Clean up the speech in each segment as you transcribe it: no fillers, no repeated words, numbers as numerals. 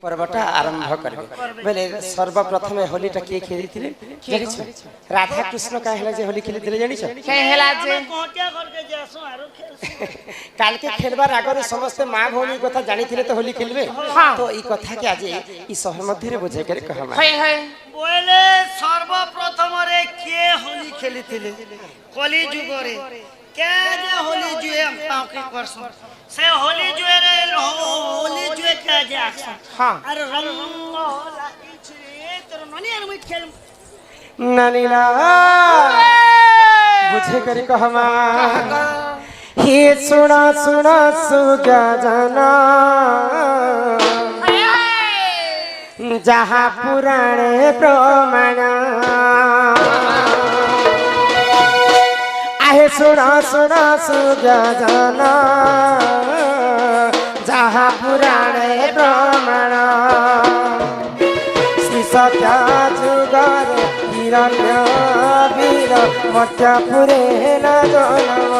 पर्वटा आरंभ करबे बेले सर्वप्रथम होलीटा के खेली थिले जानिछ राधा कृष्ण का हेला जे होली खेली थिले जानिछ के हेला जे कोटिया घर के जासो आरो खेल काल के खेलबार आगर समस्त मां भौणी कथा जानि थिले तो होली खेलबे तो ई कथा के आज ई शहर मध्य रे बुझे करे कहमा है है बोले सर्वप्रथम रे के होली खेली थिले कली जुग रे के जे होली जुए हम पाके करसो से होली जुए रे होली जुए के जे आक्सा हां अरे रंग लागी छे तोर ननी अन मुई खेल ननीला बुझे करे कहमा हे सुना सुना सुगा जाना जहाँ पुराणे प्रमाण आहे सुना सुना सुगा जाना जहाँ पुराणे प्रमाण श्री सत्या जुगर हिरण्य वीर मध्यपुरे न जनम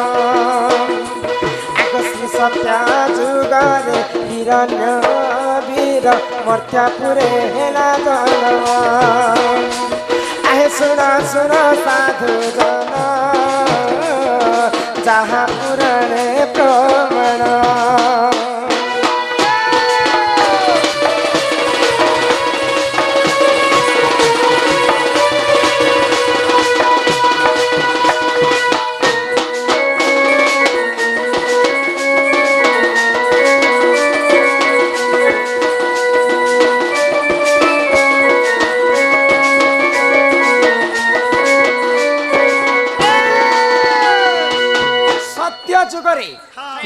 श्री सत्या जुगर हिरण्य वीर मध्यपुरे न जनम आहे सुना सुना साधु जन जहाँ पुराणे प्रमाण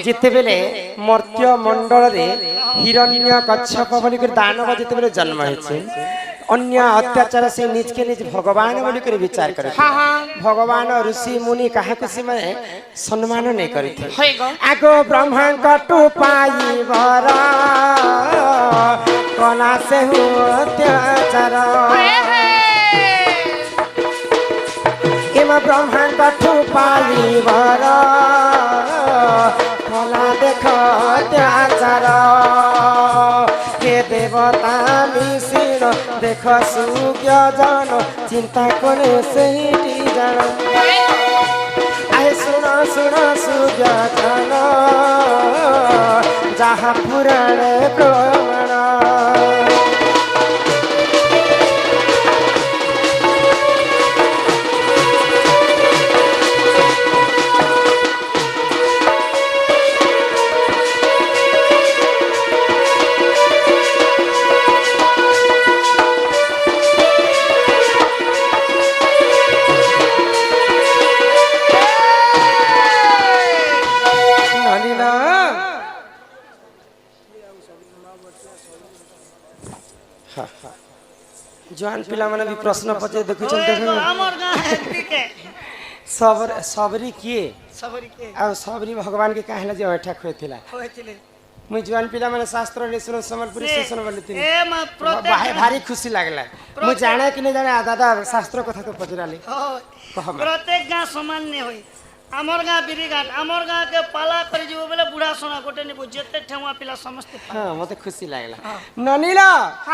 जिते बेले मर्त्य मंडल रे हिरण्य कच्छप बोली कर दानव जिते बेले जन्म होइछे अन्य अत्याचार से निज के निज भगवान बोली कर विचार करे भगवान ऋषि मुनि काहे कुसी में सम्मान नहीं करथे आगो ब्रह्मा कटु पाई भरा कला से हो अत्याचार एमा ब्रह्मा कटु पाई भरा देख अत्याचार के देवता मिश्र देख सुज्ञ जन चिंता करे सही जन आए सुन सुन सुज्ञ जन जहाँ पुराणे प्रमाण जवान पिला माने भी प्रश्न पचे देखु छन देखु हमर गां हेती के सबरी किए सबरी के आ सबरी भगवान के काहेला जे बैठा खोइथिला होइतिले मुई जवान पिला माने शास्त्र ले सुन समलपुरी स्टेशन बोले थिन ए मा प्रत्येक भारी खुशी लागला मुई जाने कि नहीं जाने दादा शास्त्र कथा तो पचराली प्रत्येक गां समान ने होई हमर गां बिरीघाट हमर गां के पाला करी जीव बेले बुढ़ा सोना गोटे ने बुझते ठेवा पिला समस्त हां मते खुशी लागला ननीला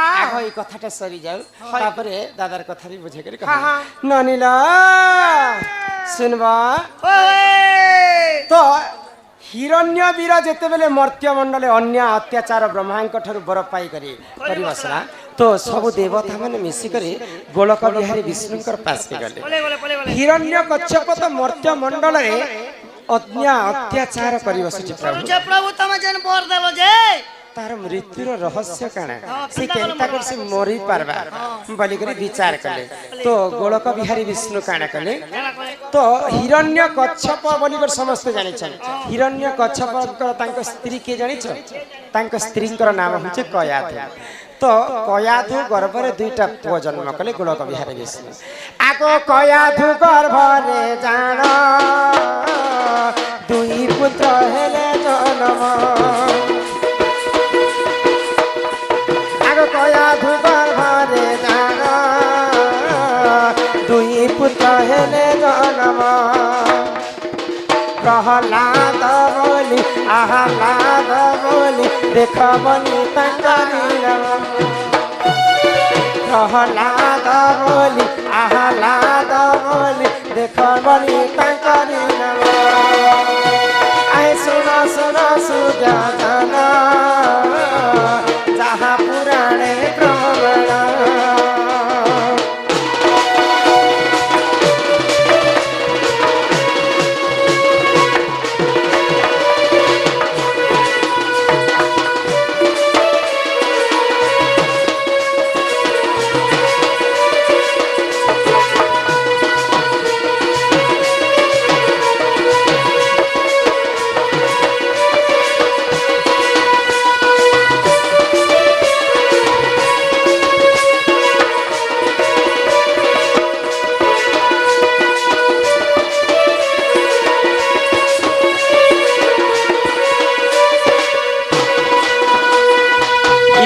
आगो ई कथाटा सरी जाऊ तापरे दादार कथा भी बुझे करे कहा ननीला सुनबा तो हिरण्य वीर जेते बेले मर्त्य मंडले अन्य अत्याचार ब्रह्मांक ठरु बर पाई करी परिवसला तो सब देवता माने मिसी करी गोलक बिहारी विष्णुकर पास के गले हिरण्य कच्छप तो मर्त्य मंडल रे अन्य अत्याचार परिवसति प्रभु तमे जन बर देलो जे तार मृत्युर रहस्य काना से केनता कर से मरि पारबा बलि करी विचार कले तो गोलक बिहारी विष्णु काना कले तो हिरण्य कच्छप बलि कर समस्त जानि छन हिरण्य कच्छप कर तांको स्त्री के जानि छ तांको स्त्रीकर नाम होचे कयाधु तो कयाधु गर्भ रे दुईटा पुଅ जन्म कले गोलक बिहारी विष्णु आगो कयाधु गर्भ रे जान दुई पुत्र हेले जन्म कयाधु गर्भ रे जान दुई पुत्र हेले जन्म प्रहलाद बोली आह्लाद बोली देख बनी तंगरी ପ୍ରହ୍ଲାଦ ବୋଲି ଆହ୍ଲାଦ ବୋଲି ଦେଖ ବୋଲି ତାଙ୍କରି ନାମ ଆଏ ଶୁଣ ଶୁଣ ସୁଜାନ ଯାହା ପୁରାଣେ ପ୍ରମାଣ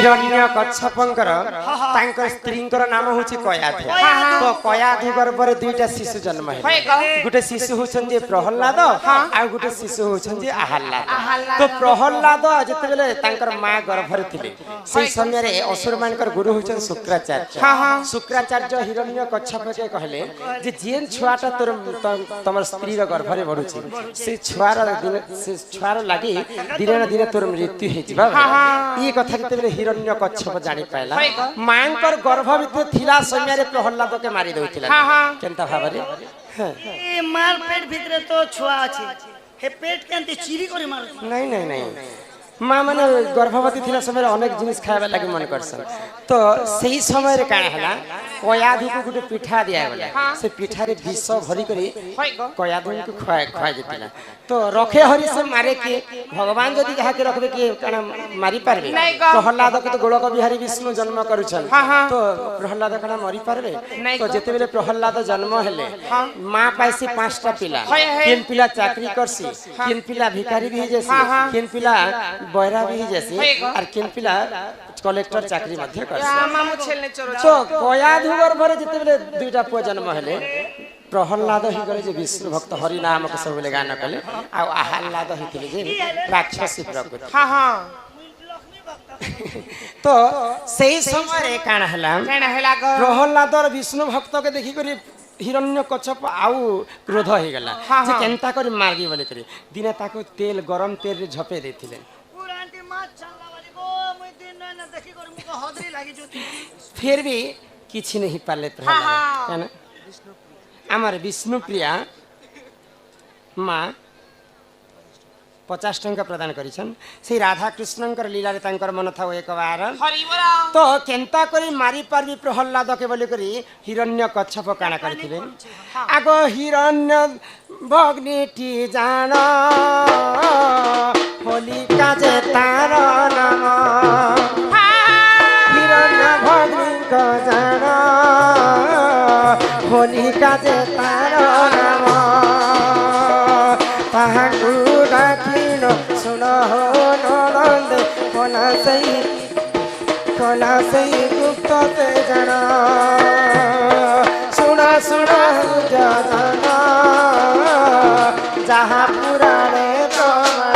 हिरण्य कच्छपଙ୍କର ତାଙ୍କ ସ୍ତ୍ରୀଙ୍କର ନାମ ହେଉଛି କୟାଧୁ ତ କୟାଧୁ ଗର୍ଭରେ ଦୁଇଟା ଶିଶୁ ଜନ୍ମ ହେଲେ ଗୋଟେ ଶିଶୁ ହେଉଛନ୍ତି ପ୍ରହ୍ଲାଦ ଆଉ ଗୋଟେ ଶିଶୁ ହେଉଛନ୍ତି ଆହ୍ଲାଦ ତ ପ୍ରହ୍ଲାଦ ଯେତେବେଳେ ତାଙ୍କର ମା ଗର୍ଭରେ ଥିଲେ ସେଇ ସମୟରେ ଅସୁରମାନଙ୍କର ଗୁରୁ ହେଉଛନ୍ତି ଶୁକ୍ରାଚାର୍ଯ୍ୟ ହିରଣ୍ୟ କଚ୍ଛପକେ କହିଲେ ଯେ ଯିଏ ଛୁଆଟା ତମର ସ୍ତ୍ରୀର ଗର୍ଭରେ ବଢୁଛି ସେ ଛୁଆର ଲାଗି ଦିନେ ନା ଦିନେ ତୋର ମୃତ୍ୟୁ ହେଇଯିବ ଇଏ କଥା ଯେତେବେଳେ ହିରଣ୍ୟ କଚ୍ଛପ ଜାଣି ପାଇଲା ମାଙ୍କର ଗର୍ଭ ଭିତରେ ଥିଲା ସମୟରେ ପ୍ରହ୍ଲାଦକେ ମାରି ଦଉଥିଲା କେନ୍ତା ଭାବରେ ଏ ମାର ପେଟ ଭିତରେ ତ ଛୁଆ ଅଛି हे पेट केंती चिरी करे मार नहीं नहीं नहीं माँ माने गर्भवती थिला समय अनेक जिनिस खाइबा लागि मन करसन तो सही समय रे काण हला कयाधु को गुटे पिठा दिया गला से पिठा रे विष भरी करी कयाधु को खवा जतिला तो रखे हरि से मारे के भगवान जदी कहा के रखबे के काण मारी पारबे प्रहलाद के तो गोलक बिहारी विष्णु जन्म करूछन तो प्रहलाद काण मरी पारबे तो जेते बेले प्रहलाद जन्म हेले माँ पाइसी 5टा पिला 3 पिला चाकरी करसी 3 पिला भिखारी भी जैसी 3 पिला बयरा भी जैसी और 3 पिला कलेक्टर चाकरी मध्य करसी तो कयाधु गर्भरे जेते बेले 2टा पुआ जन्म हेले प्रहलाद ही गले जे विष्णु भक्त हरि नाम को सब गान कले आ आह्लाद हिथिले जे राक्षसी प्रकृति हां हां तो सही समय रे काण हला प्रहलाद और विष्णु भक्त के देखि करी हिरण्य कच्छप आउ क्रोध हो गला जे केनता करी मारगी बोले करी दिने ताको तेल गरम तेल रे झपे देथिले पुरांती माछ छाला वाली गो मुई दिन न देखि कर मुको हदरी लागि जोती फिर भी किछि नहीं पाले प्रहलाद है ना आमार विष्णु प्रिया माँ 50 टंका प्रदान करिछन से राधा कृष्णंकर लीला रे तांकर मन था एक बार तो केनता करी मारी पारबी प्रहलाद के बोली करी हिरण्य कच्छप काना करथिले आगो हिरण्य भग्निटी जान होलिका जे तार नाम हिरण्य भग्नि को जान होलिका जे तार नाम ताहाकु राखिनो सुनो हो नंदे कोना सही गुप्त ते जाना सुना सुना जाना जहाँ पुराणे प्रमाण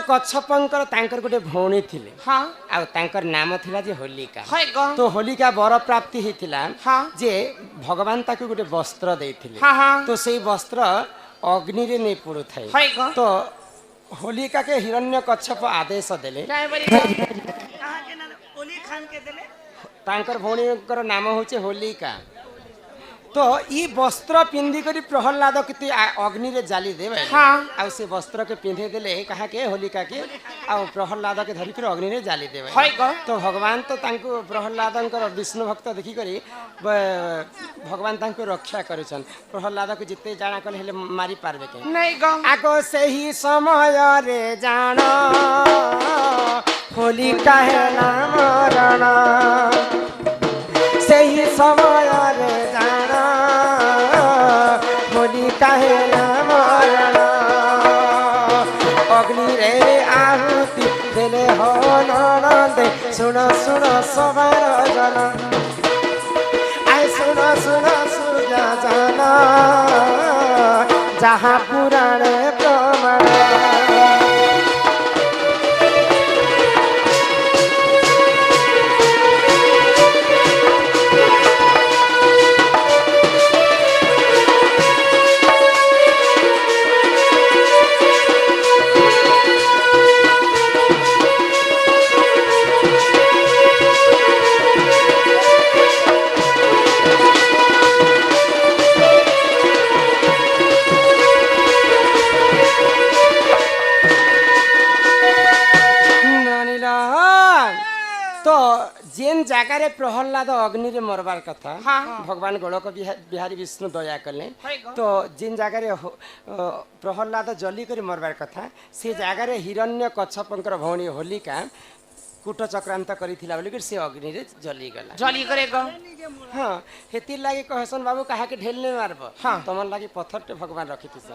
कच्छपंकर तांकर गोटे भौणी थिले हां आ तांकर नाम थिला जे होलिका तो होलिका वर प्राप्ति हिथिला जे भगवान ताकू गोटे वस्त्र देथिले तो सेई वस्त्र अग्नि रे नै पुरु थाई तो होलिका के हिरण्य कच्छप आदेश देले कहाँ के ओली खान के देले तांकर भौणीकर नाम होचे होलिका तो ई वस्त्र पिंधि करी प्रहलाद के अग्नि रे जाली देवे हाँ। आ से वस्त्र के पिंधे देले कहा के होलिका के आ प्रहलाद के धरी कर अग्नि रे जाली देवे है गो तो भगवान तो तांको प्रहलादंकर विष्णु भक्त देखी करी भगवान तांको रक्षा करिछन प्रहलाद को जिते जाना कल हेले मारी पारबे के नहीं गो आगो से ही समय रे जाना होलिका है ना मरण से ही समय रे जाना होलिका है ना मरण अग्नि रे आहुति देले हो ननदे सुन सुन सबर जन आय सुन सुन सूर्य जन जहाँ पुराण प्रमाण तो जेन जगार प्रहलाद अग्नि रे मरबार कथा हाँ। भगवान गोलक बिहारी विष्णु दया कले है गो। तो जेन जगार प्रहलाद जली कर मरबार कथा से जगार हिरण्य कच्छपंकर भौणी होलिका कूट चक्रांत करिथिला बोली से अग्नि रे जली गला जली करे गो हाँ हेतिर लागी कहसन बाबू कहा के ढेल ने मारब हाँ। तमन लागी पत्थर टे भगवान रखिथिस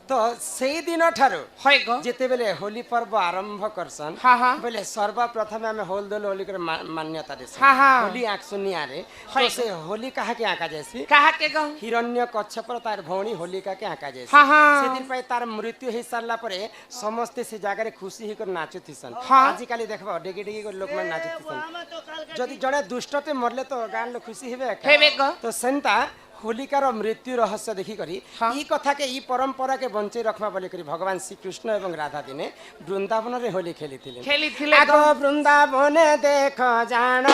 तो सेई दिन ठारो है गो जेते बेले होली पर्व आरंभ करसन हाँ, हाँ। बोले सर्वप्रथम आमे होल दोल होली कर मान्यता देस हाँ, हाँ। होली आँख सुनिया रे है। तो से होली कहा के आँका जैसी कहा के गो हिरण्य कच्छप तार भौणी होलिका के आँका जैसी हाँ, हाँ। से दिन पाई तार मृत्यु हे सारला परे समस्त से जागारे खुशी ही कर नाचुथिसन हाँ। आजि काली देखबा डेगी डेगी कर लोक मन नाचुथिसन ଆମେ ତ କାଲକା जदि जड़े दुष्टते मरले तो गान लोग खुशी हेबे हेबे गो। तो सेंता होलिकार मृत्यु रहस्य देखी करी हाँ। ई कथा के ई परंपरा के बंचे रखवा बोली करी भगवान श्री कृष्ण एवं राधा दिने वृंदावन रे होली खेली खेलिथिले आगो गो वृंदावन देख जान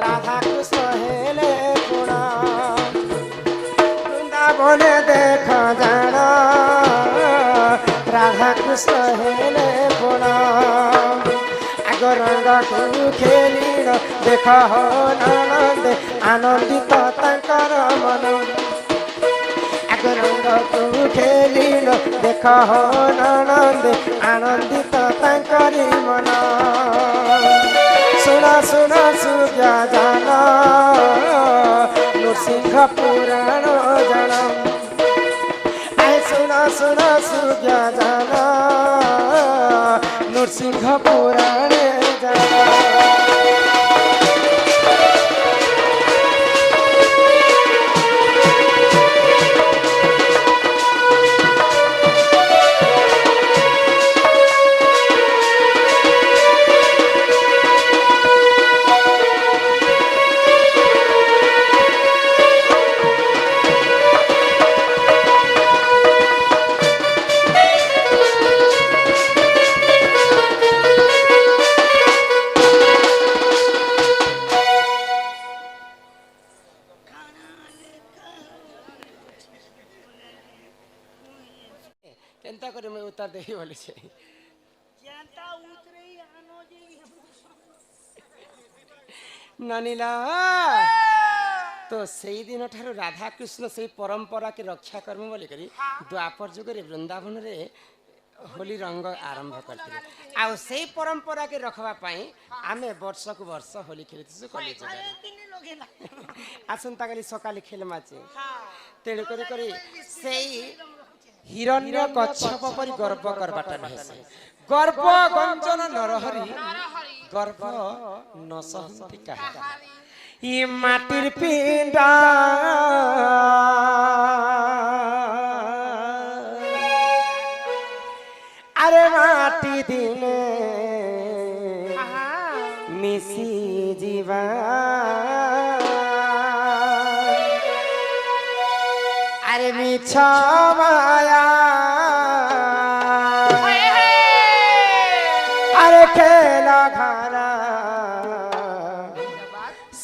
राधा कृष्ण हेले गुण वृंदावन देख जान राधा कृष्ण हेले गुण आगो रंग तू खेली देख हो ननद आनंदित तांकर मन आगो रंग तू खेली देख हो ननद आनंदित तांकरी मन सुन सुन सूर्य जन नृसिंह पुराण जन आय सुन सुन सूर्य जन नृसिंह पुराण जन केनता करे मैं उतार देही बोले छे जनता उतरे आनो जे नानीला तो सेई दिन ठारो राधा कृष्ण से परंपरा के रक्षा कर्म बोली करी द्वापर जुग रे वृंदावन रे होली रंग आरंभ करते आ से परंपरा के रखवा पाई आमे वर्ष को वर्ष होली खेलिथिसु कॉलेज जगह किने लगेला आसंता काली सकाले खेल माचे तेणु करी करी सेई हिरण्य कच्छप परि गर्व करबाटा नहेसे गर्व गंजन नरहरि गर्व न सहन्ति काहा ई माटिर पिंडा अरे माटी दिने मिसी जीवा अरे मिछ माया अरे खेला घरा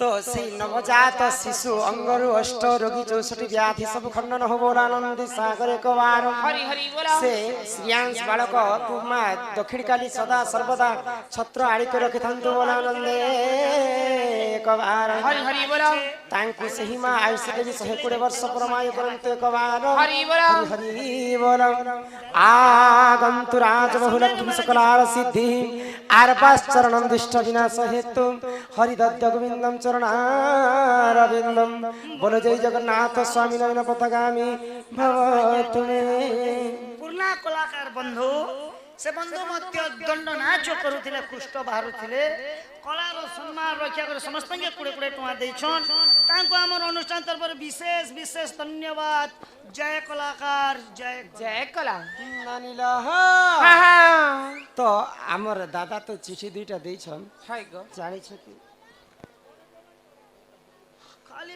তো সেই নবজাত শিশু অঙ্গরু অষ্ট রোগী 64 ব্যাধি সবু খণ্ডন হব আনন্দে সাগরে একবার হরি হরি বল সে শ্রিয়াংশ বালক তুমা দক্ষিণকালী সদা সর্বদা ছত্র আড়িকে রখিথান্তু বল আনন্দে একবার হরি হরি বল ତାଙ୍କୁ ସେହି ମା ଆୟୁଷ ଦେବୀ 120 ବର୍ଷ ପରମାୟୁ କରନ୍ତୁ ଏକବାର ହରି ବୋଲ ହରି ବୋଲ ଆଗନ୍ତୁ ରାଜବହୁ ଲକ୍ଷ୍ମୀ ସକଳାର ସିଦ୍ଧି ଆରବାଶ୍ଚରଣଂ ଦୁଷ୍ଟ ବିନାଶ ହେତୁ ହରିଦତ୍ତ ଗୋବିନ୍ଦଂ ଚରଣାରବିନ୍ଦଂ ବୋଲ ଜୟ ଜଗନ୍ନାଥ ସ୍ୱାମୀ ନୟନ ପଥଗାମୀ ଭବ ତୁମେ ପୁରୁଣା କଳାକାର ବନ୍ଧୁ ସେ ବନ୍ଧୁ ମଧ୍ୟ ଦଣ୍ଡ ନାଚ କରୁଥିଲେ କୃଷ୍ଟ ବାହାରୁଥିଲେ କଳାର ସମ୍ମାନ ରକ୍ଷା କରି ସମସ୍ତଙ୍କୁ 20 ଟଙ୍କା ଦେଇଛନ୍ ତାଙ୍କୁ ଆମର ଅନୁଷ୍ଠାନ ତରଫରୁ ବିଶେଷ ବିଶେଷ ଧନ୍ୟବାଦ ଜୟ କଳାକାର ଜୟ ଜୟ କଲା ମାନିଲ হা হা ତ ଆମର ଦାଦା ତ ଚିଠି ଦୁଇଟା ଦେଇଛନ୍ হাই গো ଜାଣିଛ କି ଖାଲି